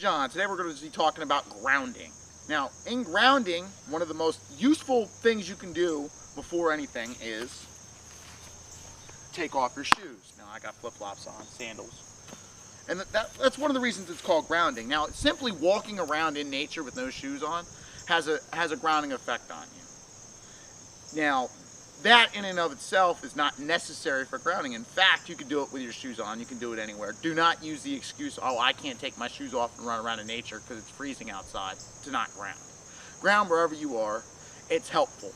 John. Today we're going to be talking about grounding. Now, in grounding, one of the most useful things you can do before anything is take off your shoes. Now, I got flip-flops on, sandals. And that's one of the reasons it's called grounding. Now, simply walking around in nature with no shoes on has a grounding effect on you. Now, that in and of itself is not necessary for grounding. In fact, you can do it with your shoes on. You can do it anywhere. Do not use the excuse, oh, I can't take my shoes off and run around in nature because it's freezing outside, to not ground. Ground wherever you are. It's helpful.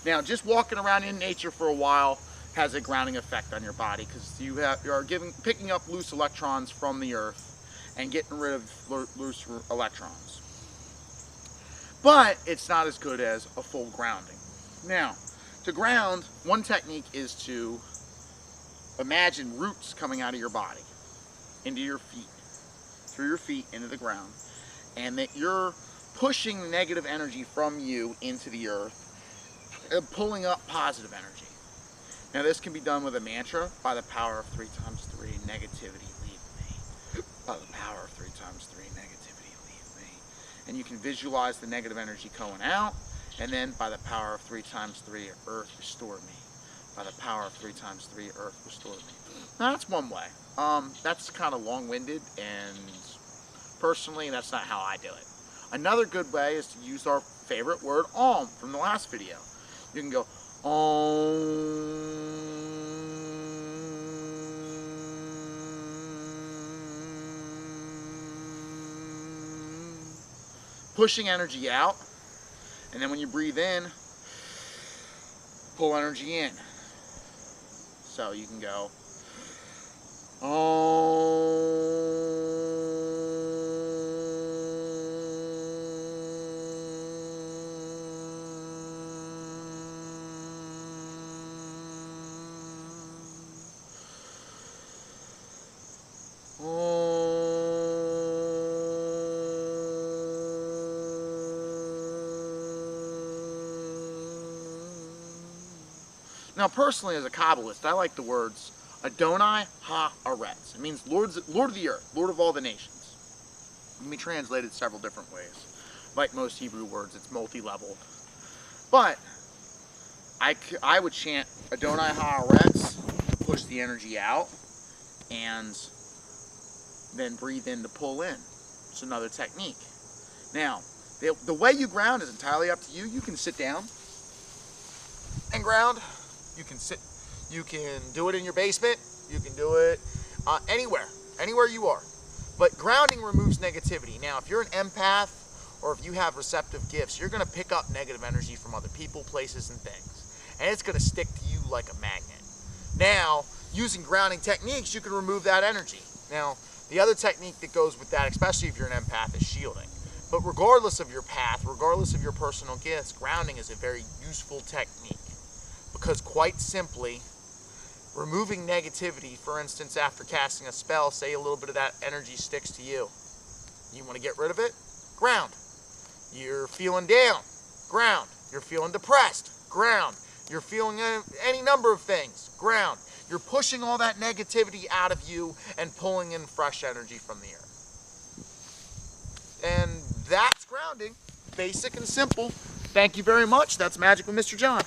Now, just walking around in nature for a while has a grounding effect on your body because you are picking up loose electrons from the earth and getting rid of loose electrons. But it's not as good as a full grounding. Now, to ground, one technique is to imagine roots coming out of your body, into your feet, through your feet into the ground, and that you're pushing negative energy from you into the earth and pulling up positive energy. Now this can be done with a mantra, by the power of 3 times 3, negativity, leave me. By the power of 3 times 3, negativity, leave me. And you can visualize the negative energy going out. And then, by the power of 3 times 3, earth restore me. By the power of 3 times 3, earth restore me. Now, that's one way. That's kind of long-winded, and personally, that's not how I do it. Another good way is to use our favorite word, Om, from the last video. You can go, Om. Pushing energy out. And then when you breathe in, pull energy in. So you can go, Now, personally, as a Kabbalist, I like the words Adonai Ha Aretz. It means Lord of the earth, Lord of all the nations. It can be translated several different ways. Like most Hebrew words, it's multi-leveled. But I would chant Adonai Ha Aretz to push the energy out, and then breathe in to pull in. It's another technique. Now, the way you ground is entirely up to you. You can sit down and ground. You can do it in your basement. You can do it anywhere you are. But grounding removes negativity. Now, if you're an empath or if you have receptive gifts, you're going to pick up negative energy from other people, places, and things. And it's going to stick to you like a magnet. Now, using grounding techniques, you can remove that energy. Now, the other technique that goes with that, especially if you're an empath, is shielding. But regardless of your path, regardless of your personal gifts, grounding is a very useful technique. Because quite simply, removing negativity, for instance, after casting a spell, say a little bit of that energy sticks to you. You want to get rid of it? Ground. You're feeling down? Ground. You're feeling depressed? Ground. You're feeling any number of things? Ground. You're pushing all that negativity out of you and pulling in fresh energy from the earth. And that's grounding. Basic and simple. Thank you very much. That's Magic with Mr. John.